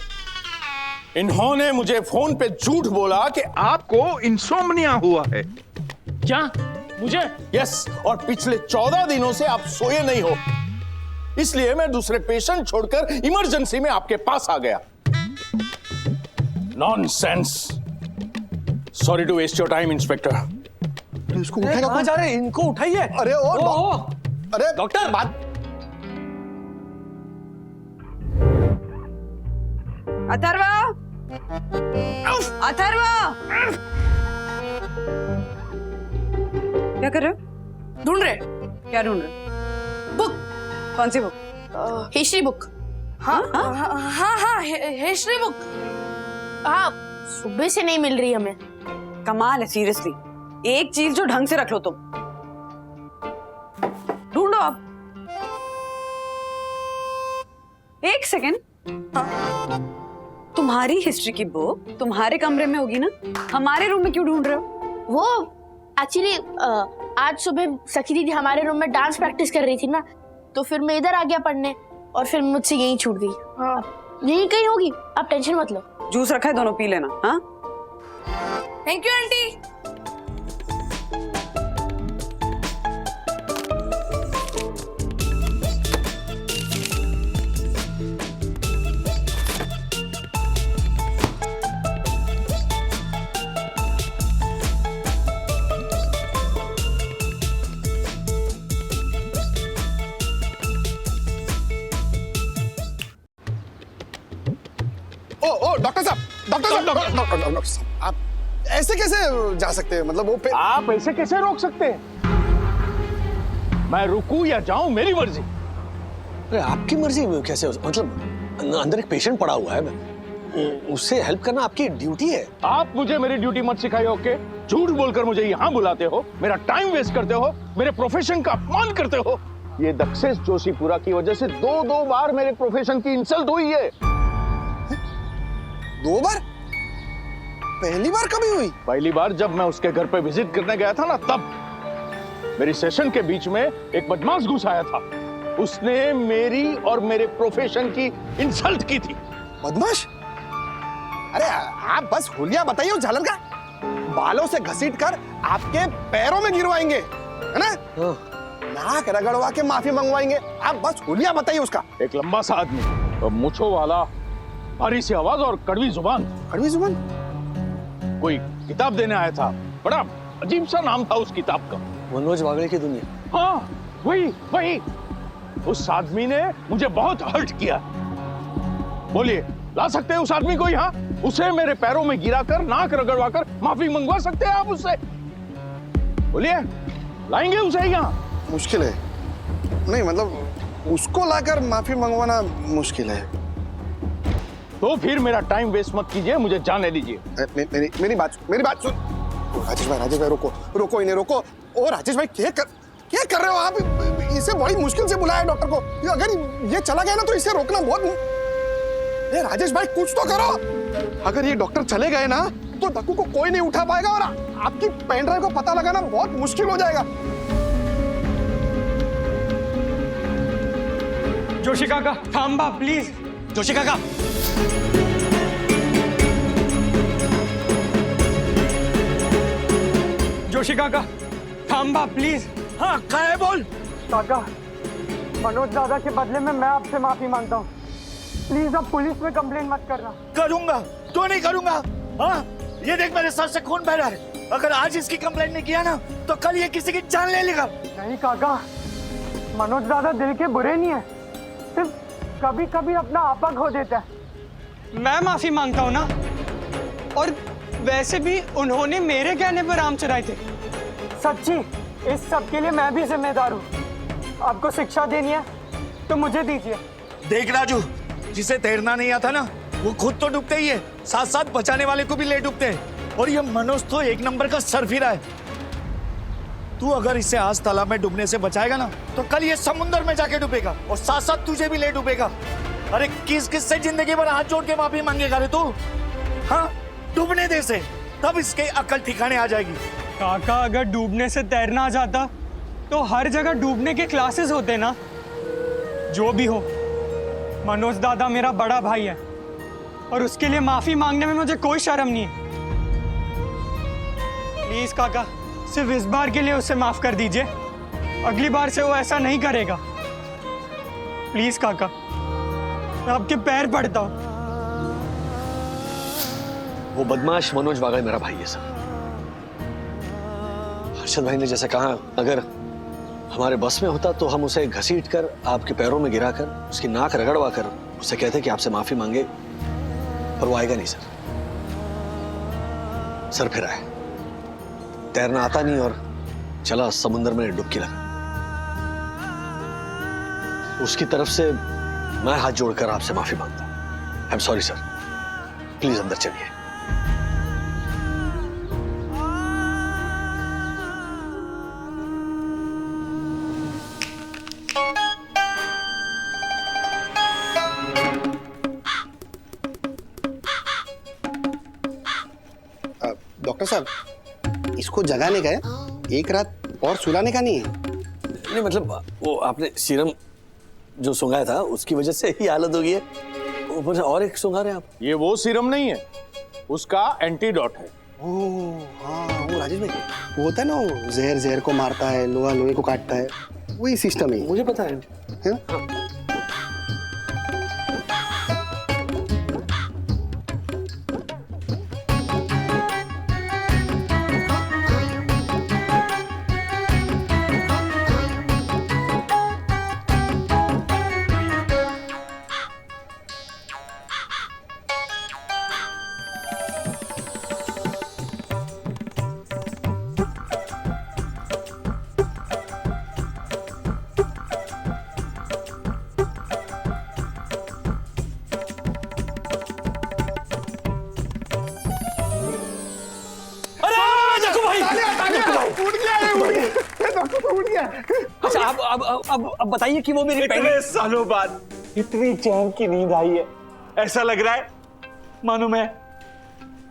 इन्होंने मुझे फोन पे झूठ बोला कि आपको इंसोम्निया हुआ है। क्या? मुझे? यस, और पिछले 14 दिनों से आप सोए नहीं हो, इसलिए मैं दूसरे पेशेंट छोड़कर इमरजेंसी में आपके पास आ गया। Nonsense. Sorry to waste your time inspector. इसको उठाएगा कहाँ जा रहे हैं? इनको उठाइए। अरे अरे डॉक्टर बात। अथर्वा, अथर्वा, क्या कर रहे हो? ढूंढ रहे। क्या ढूंढ रहे हो? बुक। कौन सी बुक? History book. हाँ हाँ हाँ हाँ हिस्ट्री बुक। हाँ, सुबह से नहीं मिल रही हमें। कमाल है सीरियसली, एक चीज जो ढंग से रख लो तुम। ढूंढो आप। एक सेकेंड। तुम्हारी हिस्ट्री की बुक तुम्हारे कमरे में होगी ना, हमारे रूम में क्यों ढूंढ रहे हो? वो एक्चुअली आज सुबह सखी दीदी हमारे रूम में डांस प्रैक्टिस कर रही थी ना, तो फिर मैं इधर आ गया पढ़ने और फिर मुझसे यहीं छूट गई। हाँ यहीं कहीं होगी, आप टेंशन मत लो। जूस रखा है, दोनों पी लेना। हाँ थैंक यू आंटी। ओ डॉक्टर साहब, डॉक्टर साहब, आप ऐसे कैसे जा सकते हैं? मतलब वो आप ऐसे कैसे रोक सकते हैं? मैं रुकूं या जाऊं मेरी मर्जी। अरे आपकी मर्जी कैसे मतलब अंदर एक पेशेंट पड़ा हुआ है, उससे हेल्प करना आपकी ड्यूटी है। आप मुझे मेरी ड्यूटी मत सिखाइए, ओके? झूठ बोलकर मुझे यहाँ बुलाते हो, मेरा टाइम वेस्ट करते हो, मेरे प्रोफेशन का अपमान करते हो। ये दक्षेश जोशीपुरा की वजह से दो बार मेरे प्रोफेशन की इंसल्ट हुई है। 2 बार? पहली बार कभी हुई? पहली बार जब मैं उसके घर पे विजिट करने गया था ना, तब मेरी सेशन के बीच में एक बदमाश घुस आया था। उसने मेरी और मेरे प्रोफेशन की इंसल्ट की थी। बदमाश? अरे आप बस हुलिया बताइए उस झालर का। बालों से घसीट कर आपके पैरों में गिरवाएंगे, है ना? नाक रगड़वा के माफी मंगवाएंगे। आप बस हुलिया बताइए उसका। एक लंबा सा आदमी, मूंछों वाला, भारी सी आवाज और कड़वी जुबान। कड़वी जुबान? कोई किताब देने आया था, बड़ा अजीब सा नाम था उस किताब का। मनोज वागले की दुनिया। हाँ वही। उस आदमी ने मुझे बहुत हर्ट किया। बोलिए, ला सकते हैं उस आदमी को यहाँ? उसे मेरे पैरों में गिराकर, नाक रगड़वाकर माफी मंगवा सकते हैं आप उससे? बोलिए, लाएंगे उसे यहाँ? मुश्किल है। नहीं मतलब उसको लाकर माफी मंगवाना मुश्किल है। तो फिर मेरा टाइम वेस्ट मत कीजिए, मुझे जाने दीजिए। मेरी बात सुन। राजेश भाई रोको इन्हें, रोको। ओ राजेश भाई क्या कर रहे हो आप? इसे बड़ी मुश्किल से बुलाया डॉक्टर को। अगर ये चला गया ना तो इसे रोकना बहुत। ए राजेश भाई कुछ तो करो। अगर ये डॉक्टर चले गए ना तो डक्कू को कोई नहीं उठा पाएगा और आपकी पेन ड्राइव को पता लगाना बहुत मुश्किल हो जाएगा। जोशी काका थांबा प्लीज। जोशी काका, जोशी काका थांबा प्लीज। हाँ क्या है बोल? काका, मनोज दादा के बदले में मैं आपसे माफी मांगता हूँ। प्लीज अब पुलिस में कंप्लेन मत करना। करूंगा, क्यों नहीं करूंगा? हाँ ये देख मेरे सर से खून बह रहा है। अगर आज इसकी कंप्लेंट नहीं किया ना तो कल ये किसी की जान ले लेगा। नहीं काका, मनोज दादा दिल के बुरे नहीं है, सिर्फ कभी कभी अपना आपा खो देता है। मैं माफी मांगता हूँ ना, और वैसे भी उन्होंने मेरे कहने पर आम चुराए थे। सच्ची इस सब के लिए मैं भी जिम्मेदार हूँ। आपको शिक्षा देनी है तो मुझे दीजिए। देख राजू, जिसे तैरना नहीं आता ना वो खुद तो डूबते ही है, साथ साथ बचाने वाले को भी ले डूबते हैं। और ये मनोज तो 1 नंबर का सरफिरा है। तू अगर इसे आज तालाब में डूबने से बचाएगा ना तो कल ये समुद्र में जाके डूबेगा और साथ साथ तुझे भी ले डूबेगा। अरे किस से जिंदगी भर हाथ जोड़ के माफी मांगेगा रे तू? हाँ डूबने दे से, तब इसके अकल ठिकाने आ जाएगी। काका अगर डूबने से तैरना आ जाता तो हर जगह डूबने के क्लासेस होते ना। जो भी हो, मनोज दादा मेरा बड़ा भाई है और उसके लिए माफी मांगने में मुझे कोई शर्म नहीं है। प्लीज काका, सिर्फ इस बार के लिए उसे माफ कर दीजिए। अगली बार से वो ऐसा नहीं करेगा। प्लीज काका, मैं आपके पैर पड़ता हूँ। वो बदमाश मनोज वागले मेरा भाई है सर। हर्षद भाई ने जैसे कहा, अगर हमारे बस में होता तो हम उसे घसीट कर आपके पैरों में गिराकर उसकी नाक रगड़वा कर उसे कहते कि आपसे माफी मांगे, पर वो आएगा नहीं सर। सर फिर आए, तैरना आता नहीं और चला समुद्र में डुबकी लगा। उसकी तरफ से मैं हाथ जोड़कर आपसे माफी मांगता हूं। I am sorry sir, please अंदर चलिए। डॉक्टर साहब इसको जगाने का है, एक रात और सुलाने का नहीं है। नहीं मतलब वो आपने सीरम जो सुंघाया था उसकी वजह से ही हालत हो गई है, ऊपर से और एक सुंघा रहे हैं आप। ये वो सीरम नहीं है, उसका एंटीडोट है। ओह हाँ, वो राजेश भाई वो होता है ना, वो जहर जहर को मारता है, लोहा लोहे को काटता है, वही सिस्टम है। मुझे पता है ना? अच्छा अब बताइए कि वो मेरी इतने सालों बाद इतनी चैन की नींद आई है, ऐसा लग रहा है मानो मैं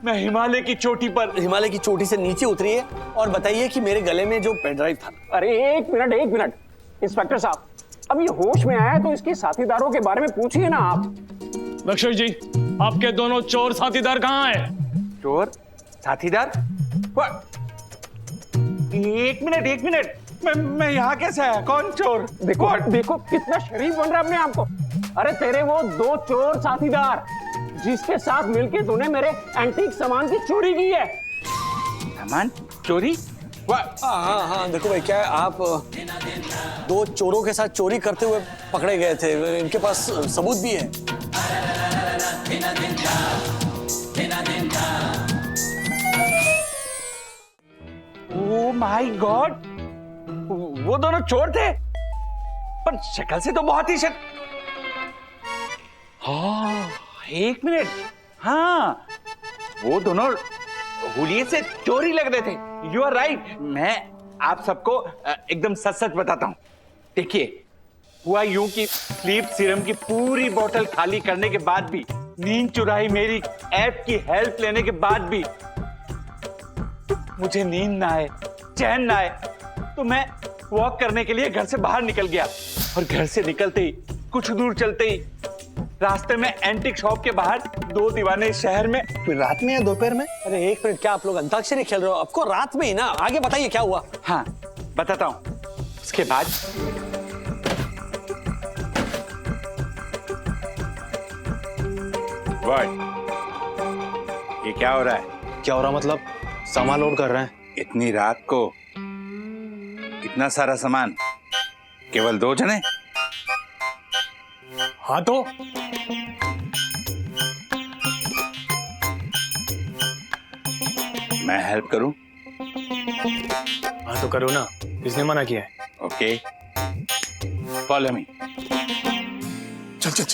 हिमालय की चोटी पर, हिमालय की चोटी से नीचे उतरी है। और बताइए कि मेरे गले में जो पेन ड्राइव था। अरे एक मिनट इंस्पेक्टर साहब, अब ये होश में आया तो इसके साथीदारों के बारे में पूछिए ना आप। रक्षक जी, आपके दोनों चोर साथीदार कहाँ हैं? चोर साथीदार? एक मिनट, मैं यहाँ कैसे आया? कौन चोर? देखो कितना शरीफ बन रहा है अपने आप को। अरे तेरे वो दो चोर साथीदार जिसके साथ मिलके तूने मेरे एंटीक सामान की चोरी की है। सामान चोरी? हाँ देखो भाई, क्या है, आप दो चोरों के साथ चोरी करते हुए पकड़े गए थे, इनके पास सबूत भी है। ओह माय गॉड, वो दोनों चोर थे, पर शक्ल से तो बहुत ही हाँ, एक मिनट, हाँ वो दोनों हुलिये से चोरी लग रहे थे। You are right. मैं आप सबको एकदम सच बताता हूँ। देखिए, हुआ यूं कि स्लीप सीरम की पूरी बोतल खाली करने के बाद भी, नींद चुराई मेरी ऐप की हेल्प लेने के बाद भी मुझे नींद ना आए, चैन ना आए, तो मैं वॉक करने के लिए घर से बाहर निकल गया। और घर से निकलते ही, कुछ दूर चलते ही, रास्ते में एंटीक शॉप के बाहर दो दीवाने शहर में। फिर रात में या दोपहर में? अरे एक मिनट, क्या आप लोग अंताक्षरी खेल रहे हो? आपको रात में ही ना, आगे बताइए क्या हुआ। हाँ बताता हूँ। उसके बाद ये क्या हो रहा है? क्या हो रहा मतलब? सामान लोड कर रहे हैं। इतनी रात को इतना सारा सामान, केवल दो जने? हाँ तो मैं हेल्प करूं? हाँ तो करो ना, किसने मना किया है? Okay, follow me. चल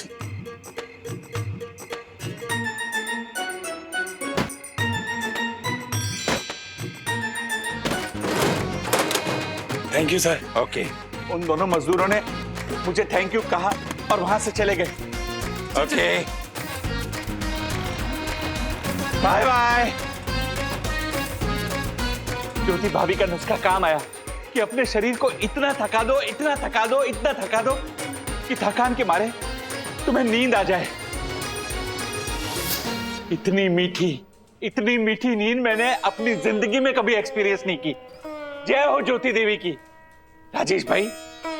थैंक यू सर। ओके, उन दोनों मजदूरों ने मुझे थैंक यू कहा और वहां से चले गए। Okay, bye bye. ज्योति भाभी का नुस्खा काम आया कि अपने शरीर को इतना थका दो कि थकान के मारे तुम्हें नींद आ जाए। इतनी मीठी नींद मैंने अपनी जिंदगी में कभी एक्सपीरियंस नहीं की। जय हो ज्योति देवी की। राजेश भाई,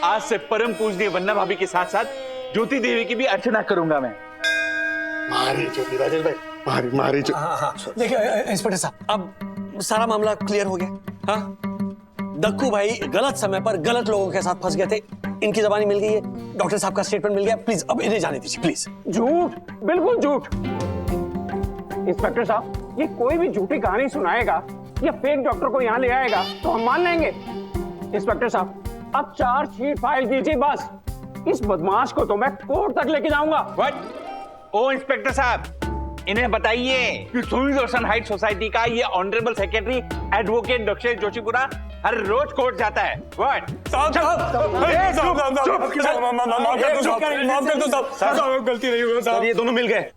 आज से परम पूजनीय वन्ना भाभी के साथ साथ ज्योति देवी की भी अर्चना करूंगा मैं। मारी ज्योति, राजेश भाई मारी ज्योति। हाँ देखिए इंस्पेक्टर साहब, अब सारा मामला क्लियर हो गया। हाँ, दक्कू भाई गलत समय पर गलत लोगों के साथ फंस गए थे, इनकी जबानी मिल गई है, डॉक्टर साहब का स्टेटमेंट मिल गया। प्लीज अब इन्हें जाने दीजिए प्लीज। झूठ, बिल्कुल झूठ। इंस्पेक्टर साहब, ये कोई भी झूठी कहानी सुनाएगा या फेक डॉक्टर को यहाँ ले आएगा तो हम मान लेंगे। इंस्पेक्टर साहब, अब चार्जशीट फाइल कीजिए बस। इस बदमाश को तो मैं कोर्ट तक लेके जाऊंगा। व्हाट? ओ इंस्पेक्टर साहब, इन्हें बताइए कि सुई रोशन हाइट सोसाइटी का ये honourable secretary advocate Dakshesh Joshipura हर रोज कोर्ट जाता है। व्हाट? गलती नहीं हुई साहब। ये दोनों मिल गए।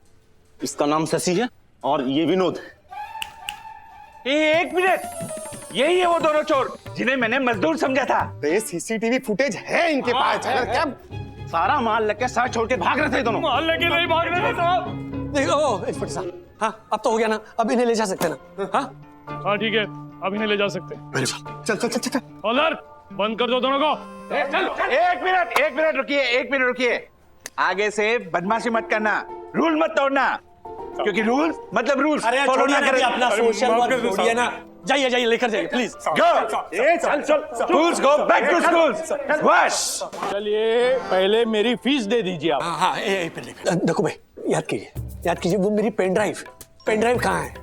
इसका नाम शशि है और ये विनोद। एक मिनट, यही है वो दोनों चोर जिन्हें मैंने मजदूर समझा था। ये सीसीटीवी फुटेज है इनके पास। क्या सारा माल लेके सर छोड़ के भाग रहे थे दोनों। माल लेके नहीं भाग रहे थे साहब। देखो इंस्पेक्टर साहब, हाँ अब तो हो गया ना, अब इन्हें ले जा सकते हैं ना? हाँ ठीक है, अब इन्हें ले जा सकते हैं। चल चल चल चल। ऑलर बंद कर दो दोनों को। एक मिनट रुकिए। आगे से बदमाशी मत करना, रूल मत तोड़ना, क्योंकि रूल मतलब रूल्स अरे फॉलो ना छोड़िए करें। ना अपना सोशल वर्क छोड़िए ना, जाइए लेकर जाइए please. Go schools, go back to schools. बस चलिए पहले मेरी फीस दे दीजिए आप। हाँ देखो भाई, याद कीजिए वो मेरी पेन ड्राइव कहाँ है?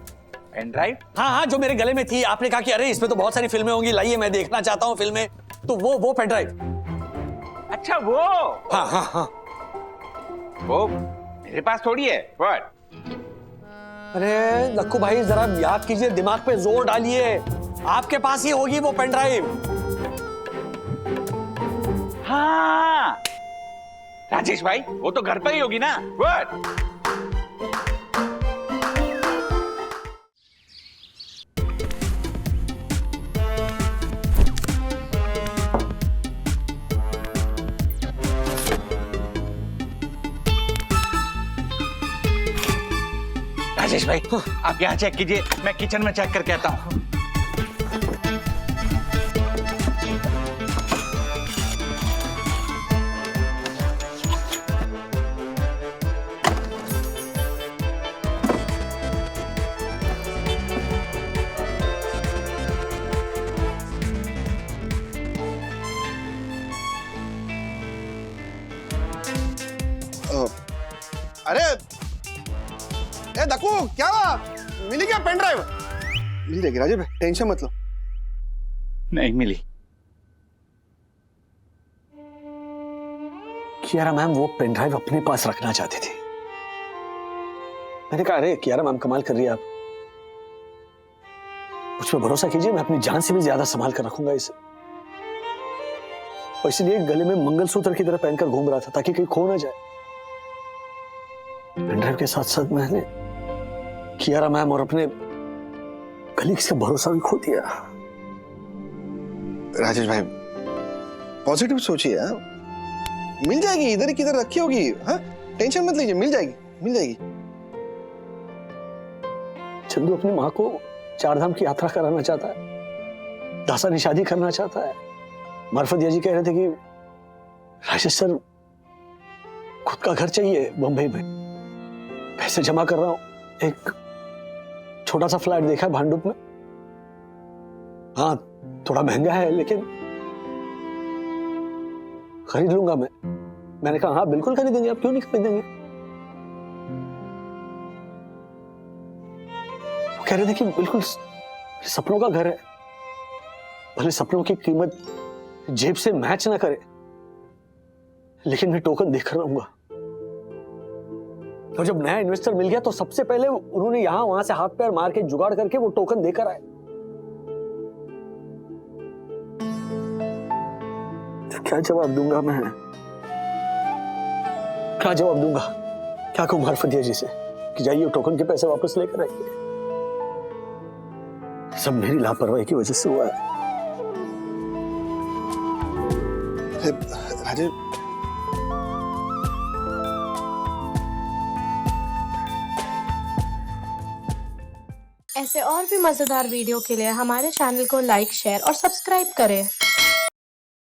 Pen drive? हाँ जो मेरे गले में थी, आपने कहा कि अरे इसमें तो बहुत सारी फिल्में होंगी, लाइए मैं देखना चाहता हूँ फिल्में, तो वो पेन ड्राइव। अच्छा वो? हाँ वो मेरे पास थोड़ी है। व्हाट? अरे लक्कू भाई जरा याद कीजिए, दिमाग पे जोर डालिए, आपके पास ही होगी वो पेन ड्राइव। हाँ राजेश भाई, वो तो घर पर ही होगी ना। व्हाट? राजेश भाई आप यहाँ चेक कीजिए, मैं किचन में चेक करके आता हूँ। अरे ए दक्कू, क्या मिली क्या पेन ड्राइव? मिल जाएगी राजीव भाई, टेंशन मत लो। नहीं मिली। कियारा मैम वो पेन ड्राइव अपने पास रखना चाहती थी। मैंने कहा अरे कियारा मैम कमाल कर रही है आप, मुझ पर भरोसा कीजिए, मैं अपनी जान से भी ज्यादा संभाल कर रखूंगा इसे। और इसलिए गले में मंगलसूत्र की तरह पहनकर घूम रहा था ताकि कहीं खो ना जाए। पेन ड्राइव के साथ साथ मैंने कियारा मैम और अपने कलीग्स का भरोसा भी खो दिया। राजेश भाई पॉजिटिव सोचिए, मिल जाएगी, इधर ही किधर रखी होगी। हाँ टेंशन मत लीजिए, मिल जाएगी। चंदू अपनी माँ को 4 धाम की यात्रा कराना चाहता है, दासानी शादी करना चाहता है। मार्फतिया जी कह रहे थे कि राजेश सर खुद का घर चाहिए बंबई में, पैसे जमा कर रहा हूं, एक छोटा सा फ्लैट देखा है भांडुप में। हाँ थोड़ा महंगा है लेकिन खरीद लूंगा मैं। मैंने कहा हाँ बिल्कुल खरीदेंगे, आप क्यों नहीं खरीदेंगे? वो कह रहे थे कि बिल्कुल सपनों का घर है, भले सपनों की कीमत जेब से मैच ना करे, लेकिन मैं टोकन देकर रहूंगा। और जब नया इन्वेस्टर मिल गया तो सबसे पहले उन्होंने यहां वहां से हाथ पैर मार के जुगाड़ करके वो टोकन देकर आए। तो क्या जवाब दूंगा मैं? क्या जवाब दूंगा? क्या कहूं मार्फतिया जी से कि जाइए टोकन के पैसे वापस लेकर आइए? सब मेरी लापरवाही की वजह से हुआ है। राजीव ऐसे और भी मजेदार वीडियो के लिए हमारे चैनल को लाइक, शेयर और सब्सक्राइब करें।